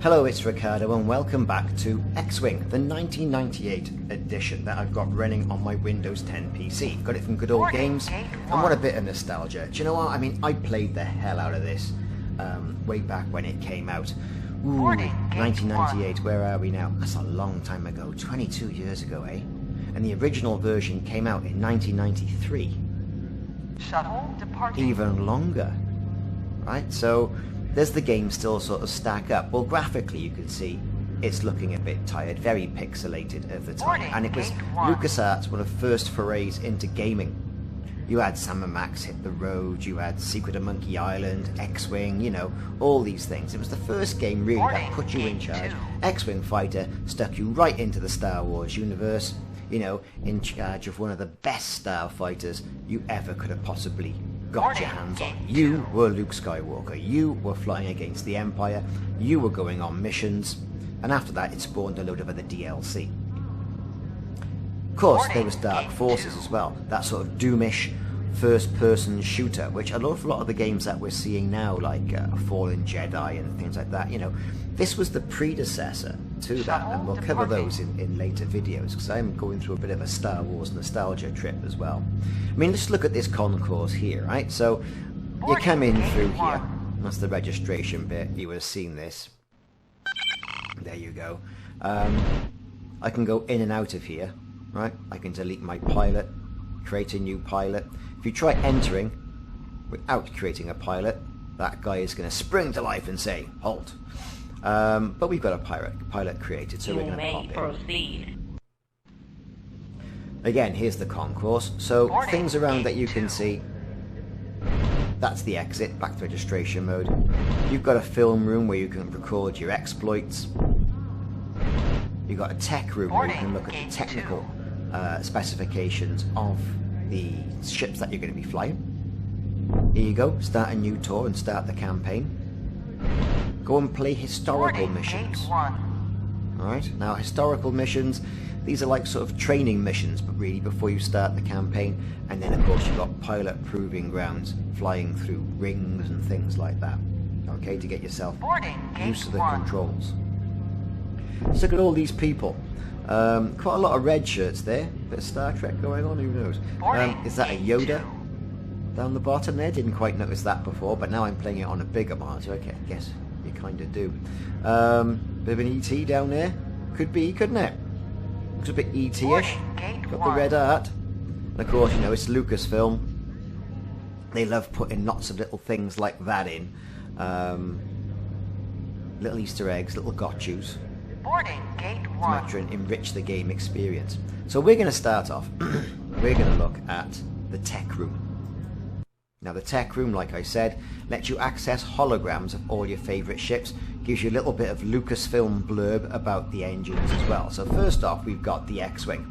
Hello, it's Ricardo and welcome back to Xwing, the 1998 edition that I've got running on my Windows 10 PC. Got it from Good Old Games, and what a bit of nostalgia. Do you know what? I mean, I played the hell out of this way back when it came out. Ooh, 1998, where are we now? That's a long time ago, 22 years ago, eh? And the original version came out in 1993. Shuttle departing. Even longer, right? So there's the game still sort of stack up. Well, graphically you can see it's looking a bit tired, very pixelated at the time, and it was LucasArts, one of the first forays into gaming. You had Sam & Max Hit the Road, you had Secret of Monkey Island, Xwing, you know, all these things. It was the first game really that put you in charge. X-Wing Fighter stuck you right into the Star Wars universe, you know, in charge of one of the best starfighters you ever could have possibly got your hands on. You were Luke Skywalker, you were flying against the Empire, you were going on missions, and after that it spawned a load of other DLC. Of course, there was Dark Forces as well, that sort of doomish first-person shooter, which a lot of the games that we're seeing now, like Fallen Jedi and things like that, you know, this was the predecessor to that, and we'll cover those in later videos, because I'm going through a bit of a Star Wars nostalgia trip as well. I mean, let's look at this concourse here, right? So, you come in through here, that's the registration bit, you would have seen this. There you go. I can go in and out of here, right? I can delete my pilot, create a new pilot. If you try entering without creating a pilot, that guy is going to spring to life and say, halt. But we've got a pilot created, so we're going to pop in. Proceed. Again, here's the concourse. So things around that you can see. That's the exit, back to registration mode. You've got a film room where you can record your exploits. You've got a tech room where you can look at the technical specifications of the ships that you're going to be flying. Here you go, start a new tour and start the campaign. Go and play historical missions. Alright, now historical missions, these are like sort of training missions, but really before you start the campaign. And then of course you've got pilot proving grounds, flying through rings and things like that. Okay, to get yourself used to the controls. Let's look at all these people. Quite a lot of red shirts there. Bit of Star Trek going on, who knows? Is that a Yoda down the bottom there? Didn't quite notice that before, but now I'm playing it on a bigger monitor. Okay, I guess you kind of do. Bit of an ET down there. Could be, couldn't it? Looks a bit ET-ish. Got the red art. And of course, you know, it's Lucasfilm. They love putting lots of little things like that in. Little Easter eggs, little gotchas. To enrich the game experience. So we're going to start off. We're going to look at the tech room. Now the tech room, like I said, lets you access holograms of all your favourite ships, gives you a little bit of Lucasfilm blurb about the engines as well. So first off, we've got the Xwing.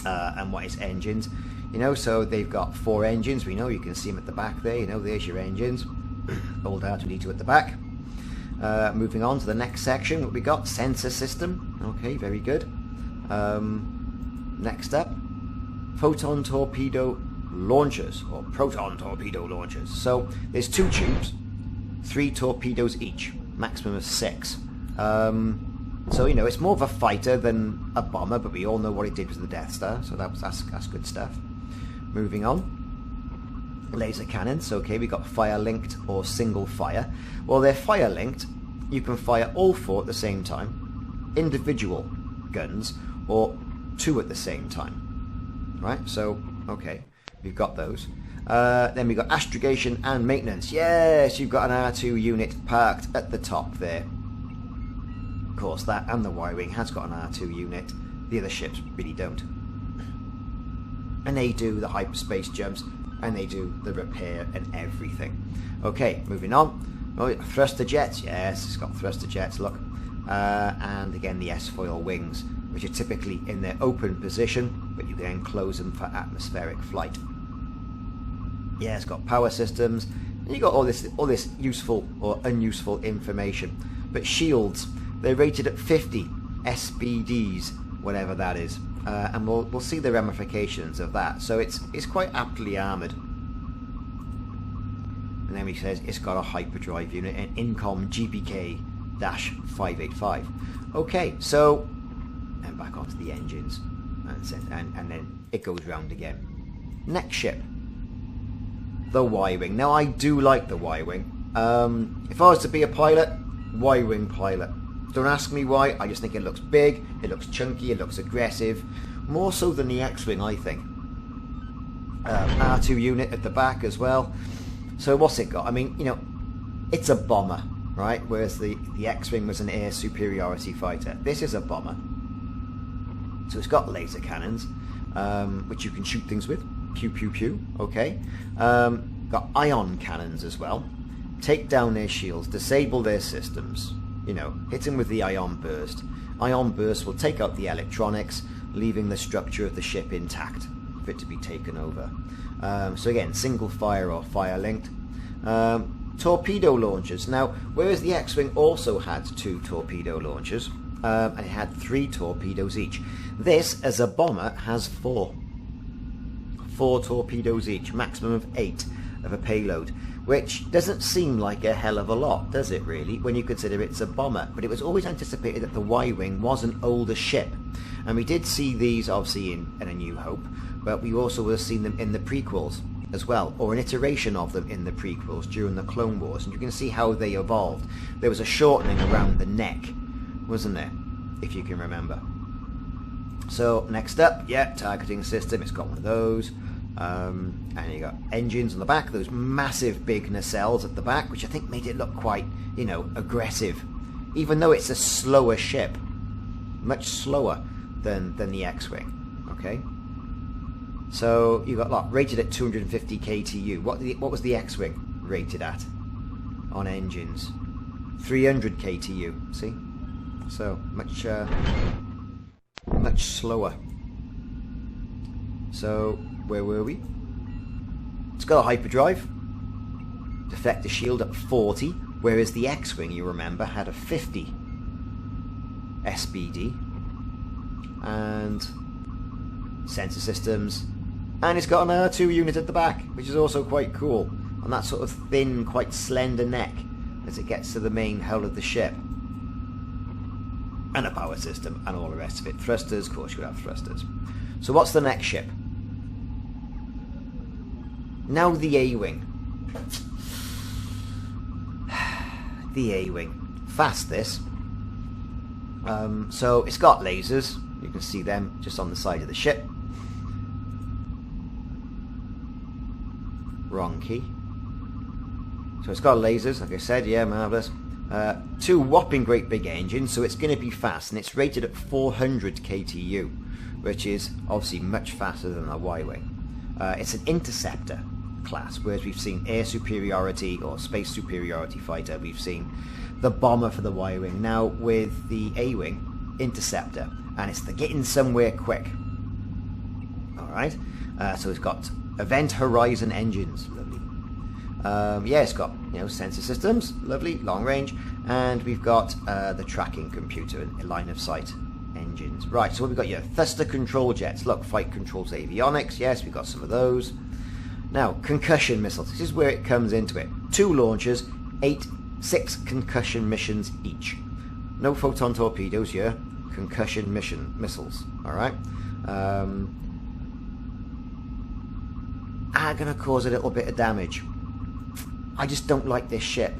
And what is engines? You know, so they've got 4 engines. We know, you can see them at the back there. You know, there's your engines. Old R2-D2 at the back. Moving on to the next section, what we got? Sensor system. Okay, very good. Next up, photon torpedo launchers, or proton torpedo launchers. So there's 2 tubes, 3 torpedoes each, maximum of 6. So you know, it's more of a fighter than a bomber, but we all know what it did with the Death Star, so that's good stuff. Moving on, laser cannons. Okay, we got fire linked or single fire. Well, they're fire linked. You can fire all 4 at the same time, individual guns, or 2 at the same time. Right? So okay. We've got those. Then we've got astrogation and maintenance. Yes, you've got an R2 unit parked at the top there. Of course, that and the Y-Wing has got an R2 unit. The other ships really don't. And they do the hyperspace jumps, and they do the repair and everything. Okay, moving on. Oh, thruster jets. Yes, it's got thruster jets, look. And again, the S-foil wings, which are typically in their open position, but you can then close them for atmospheric flight. Yeah, it's got power systems, and you got all this useful or unuseful information. But shields, they're rated at 50 SBDs, whatever that is, and we'll see the ramifications of that. So it's quite aptly armoured. And then he says it's got a hyperdrive unit, an Incom GPK 585. Okay, so, and back onto the engines, and then it goes round again. Next ship, the Y-Wing. Now, I do like the Y-Wing. If I was to be a pilot, Y-Wing pilot. Don't ask me why, I just think it looks big, it looks chunky, it looks aggressive. More so than the X-Wing, I think. R2 unit at the back as well. So what's it got? I mean, you know, it's a bomber, right? Whereas the X-Wing was an air superiority fighter. This is a bomber. So it's got laser cannons, which you can shoot things with. Pew, pew, pew. Okay. Got ion cannons as well. Take down their shields, disable their systems. You know, hit them with the ion burst. Ion burst will take out the electronics, leaving the structure of the ship intact for it to be taken over. So again, single fire or fire linked. Torpedo launchers. Now, whereas the X-Wing also had 2 torpedo launchers, and it had 3 torpedoes each, this, as a bomber, has 4. 4 torpedoes each, maximum of 8 of a payload, which doesn't seem like a hell of a lot, does it really, when you consider it's a bomber? But it was always anticipated that the Y-Wing was an older ship, and we did see these obviously in A New Hope, but we also would have seen them in the prequels as well, or an iteration of them in the prequels during the Clone Wars, and you can see how they evolved. There was a shortening around the neck, wasn't there, if you can remember. So next up, yeah, targeting system, it's got one of those. And you got engines on the back, those massive big nacelles at the back, which I think made it look quite, you know, aggressive, even though it's a slower ship, much slower than the X-Wing. Okay, so you got rated at 250 KTU. What was the X-Wing rated at on engines? 300 KTU. See, so much slower. So where were we? It's got a hyperdrive. Deflector shield at 40, whereas the X-Wing, you remember, had a 50 SBD. And sensor systems. And it's got an R2 unit at the back, which is also quite cool. On that sort of thin, quite slender neck as it gets to the main hull of the ship. And a power system and all the rest of it. Thrusters, of course you would have thrusters. So what's the next ship? Now the A-Wing. The A-Wing. Fast, this. So it's got lasers. You can see them just on the side of the ship. Wrong key. So it's got lasers, like I said, yeah, marvellous. 2 whopping great big engines, so it's going to be fast, and it's rated at 400 KTU, which is obviously much faster than the Y-Wing. It's an Interceptor class, whereas we've seen air superiority or space superiority fighter, we've seen the bomber for the Y-Wing. Now with the A-Wing, Interceptor, and it's the getting somewhere quick. Alright, so it's got Event Horizon engines, lovely. Yeah, it's got, you know, sensor systems, lovely, long range, and we've got the tracking computer and line of sight engines. Right, so what we've got here? Thruster control jets. Look, flight controls avionics. Yes, we've got some of those. Now, concussion missiles. This is where it comes into it. 2 launchers, 6 concussion missions each. No photon torpedoes here. Concussion missiles. All right. Are going to cause a little bit of damage. I just don't like this ship.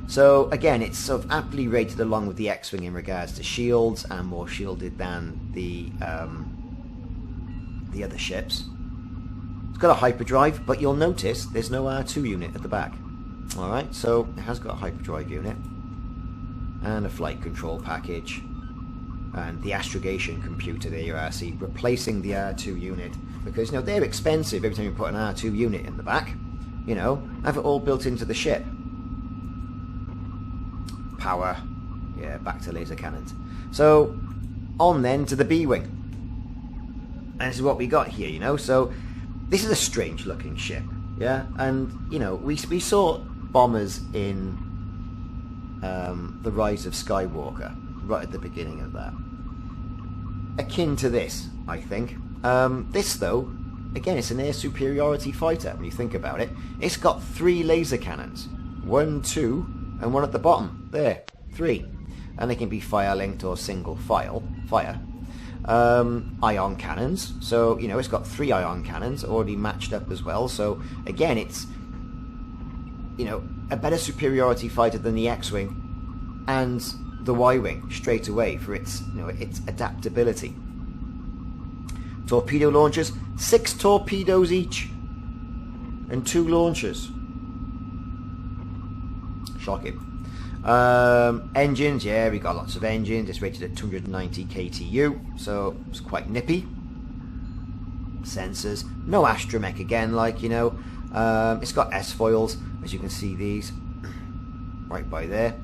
So again, it's sort of aptly rated along with the X-Wing in regards to shields, and more shielded than the other ships. It's got a hyperdrive, but you'll notice there's no R2 unit at the back. Alright, so it has got a hyperdrive unit and a flight control package and the astrogation computer there you are, see, replacing the R2 unit, because, you know, they're expensive every time you put an R2 unit in the back. You know, have it all built into the ship. Power. Yeah, back to laser cannons. So, on then to the B-Wing. And this is what we got here, you know. So, this is a strange looking ship. Yeah, and, you know, we saw bombers in The Rise of Skywalker, right at the beginning of that. Akin to this, I think. This, though, again, it's an air superiority fighter, when you think about it. It's got 3 laser cannons. 1, 2, and 1 at the bottom. There, 3. and they can be fire-linked or single fire. Ion cannons, so you know it's got 3 ion cannons already matched up as well. So again, it's a better superiority fighter than the Xwing and the Y-wing straight away for its its adaptability. Torpedo launchers, 6 torpedoes each, and 2 launchers. Shocking. Engines, yeah, we got lots of engines. It's rated at 290 KTU, so it's quite nippy. Sensors, no astromech again, it's got S-foils, as you can see these, right by there.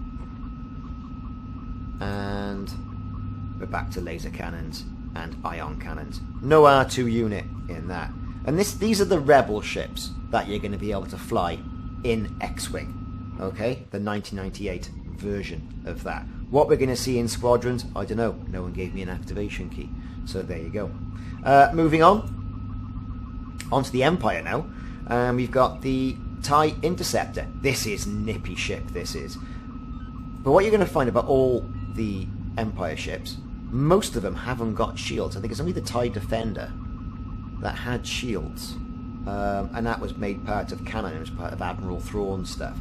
And we're back to laser cannons and ion cannons. No R2 unit in that. And these are the rebel ships that you're going to be able to fly in Xwing. Okay, the 1998 version of that. What we're going to see in squadrons, I don't know. No one gave me an activation key. So there you go. Moving on. Onto the Empire now. We've got the TIE Interceptor. This is nippy ship, this is. But what you're going to find about all the Empire ships, most of them haven't got shields. I think it's only the TIE Defender that had shields. And that was made part of canon. It was part of Admiral Thrawn stuff.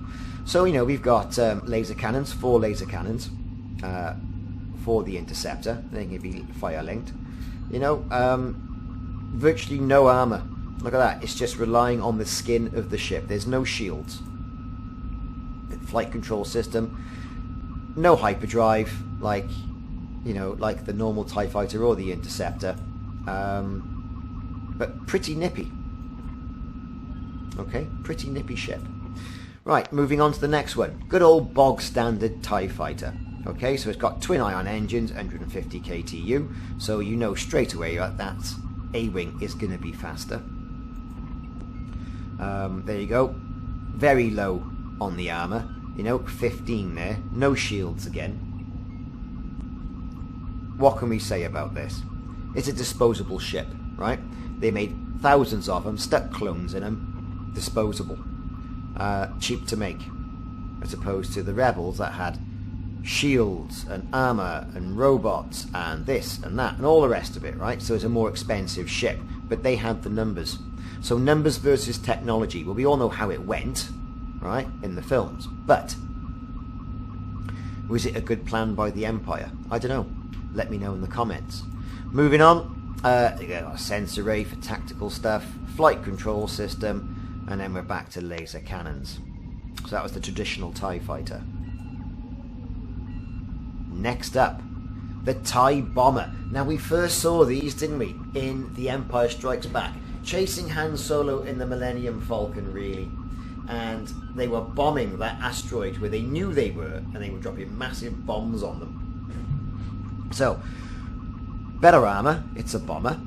So, we've got laser cannons, 4 laser cannons for the Interceptor. They can be fire-linked. Virtually no armour. Look at that. It's just relying on the skin of the ship. There's no shields. The flight control system. No hyperdrive like the normal TIE Fighter or the Interceptor. But pretty nippy. Okay, pretty nippy ship. Right, moving on to the next one. Good old bog standard TIE Fighter. Okay, so it's got twin ion engines, 150 KTU, so you know straight away that Awing is going to be faster. There you go. Very low on the armour. 15 there. No shields again. What can we say about this? It's a disposable ship, right? They made thousands of them, stuck clones in them. Disposable. Cheap to make, as opposed to the rebels that had shields and armor and robots and this and that and all the rest of it, right? So it's a more expensive ship, but they had the numbers. So numbers versus technology. Well, we all know how it went, right, in the films, but was it a good plan by the Empire? I don't know. Let me know in the comments. Moving on, you got a sensor array for tactical stuff, flight control system. And then we're back to laser cannons. So that was the traditional TIE Fighter. Next up, the TIE Bomber. Now we first saw these, didn't we, in The Empire Strikes Back. Chasing Han Solo in the Millennium Falcon, really. And they were bombing that asteroid where they knew they were, and they were dropping massive bombs on them. So, better armour, it's a bomber.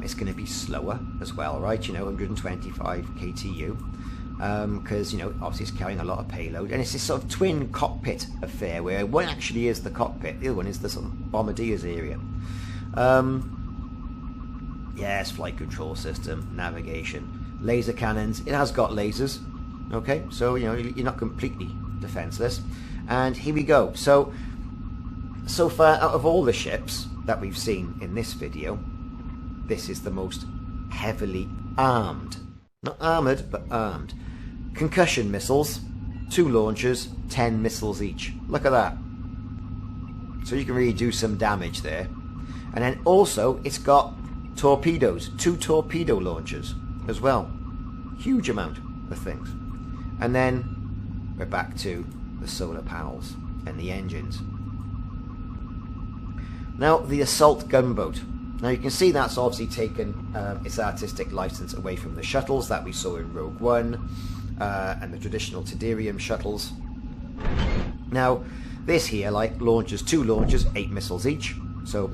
It's going to be slower as well, right? 125 KTU. Because, obviously it's carrying a lot of payload. And it's this sort of twin cockpit affair where one actually is the cockpit, the other one is the sort of bombardier's area. Yes, flight control system, navigation, laser cannons. It has got lasers. Okay, so, you're not completely defenseless. And here we go. So far, out of all the ships that we've seen in this video, this is the most heavily armed. Not armoured, but armed. Concussion missiles, 2 launchers, 10 missiles each. Look at that. So you can really do some damage there. And then also, it's got torpedoes, 2 torpedo launchers as well. Huge amount of things. And then we're back to the solar panels and the engines. Now, the assault gunboat. Now you can see that's obviously taken its artistic license away from the shuttles that we saw in Rogue One and the traditional Tidarium shuttles. Now this here launches 2 launchers, 8 missiles each, so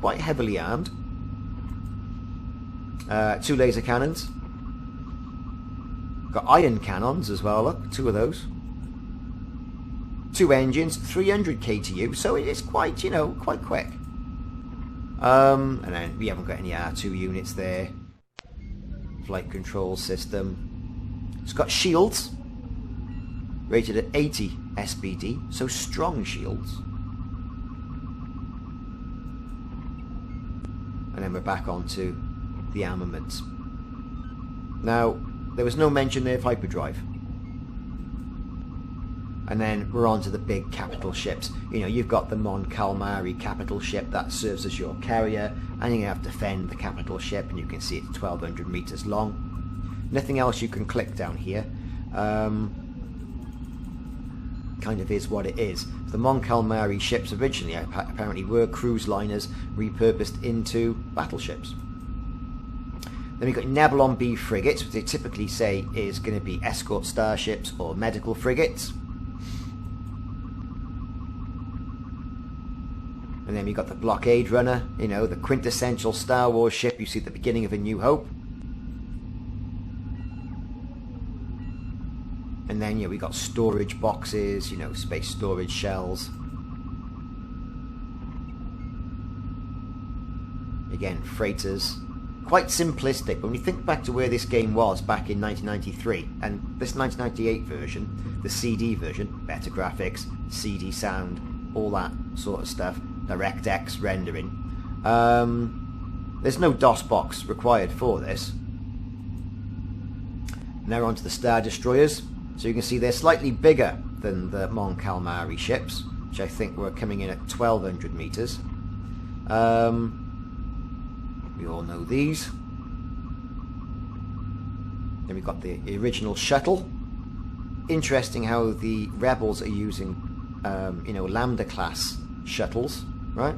quite heavily armed. 2 laser cannons. Got iron cannons as well, look, 2 of those. 2 engines, 300 KTU, so it is quite, quite quick. And then we haven't got any R2 units there. Flight control system. It's got shields, rated at 80 SBD, so strong shields. And then we're back onto the armaments. Now, there was no mention there of hyperdrive. And then we're on to the big capital ships. You know, you've got the Calamari capital ship that serves as your carrier, and you're going to have to defend the capital ship, and you can see it's 1,200 meters long. Nothing else you can click down here. Kind of is what it is. The Calamari ships originally apparently were cruise liners repurposed into battleships. Then we've got Nebulon B frigates, which they typically say is going to be escort starships or medical frigates. And then we've got the blockade runner, you know, the quintessential Star Wars ship you see at the beginning of A New Hope. And then, we got storage boxes, you know, space storage shells. Again, freighters. Quite simplistic, but when you think back to where this game was back in 1993, and this 1998 version, the CD version, better graphics, CD sound, all that sort of stuff, DirectX rendering. There's no DOS box required for this. Now onto the Star Destroyers. So you can see they're slightly bigger than the Calamari ships, which I think were coming in at 1,200 meters. We all know these. Then we've got the original shuttle. Interesting how the rebels are using, you know, Lambda class shuttles, right?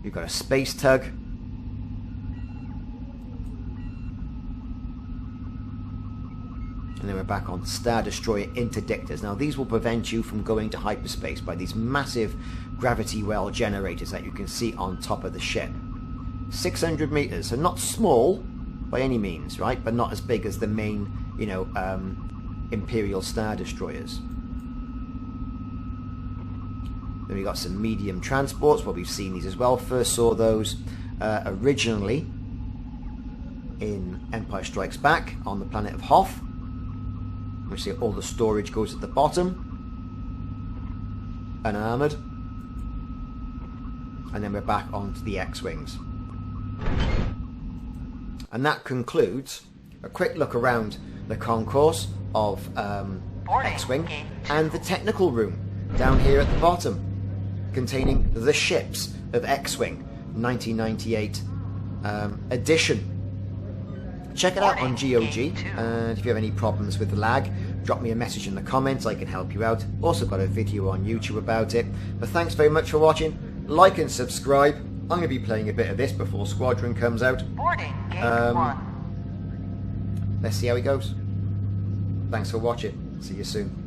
We've got a space tug. And then we're back on Star Destroyer interdictors. Now these will prevent you from going to hyperspace by these massive gravity well generators that you can see on top of the ship. 600 meters, so not small by any means, right? But not as big as the main, you know, Imperial Star Destroyers. Then we got some medium transports. Well, we've seen these as well. First saw those originally in Empire Strikes Back on the planet of Hoth. We see all the storage goes at the bottom, unarmoured, and then we're back onto the Xwings. And that concludes a quick look around the concourse of Xwing and the technical room down here at the bottom, containing the ships of Xwing 1998 edition. Check it out on GOG, and if you have any problems with the lag, drop me a message in the comments, I can help you out. Also got a video on YouTube about it. But thanks very much for watching. Like and subscribe. I'm going to be playing a bit of this before Squadron comes out. Let's see how it goes. Thanks for watching. See you soon.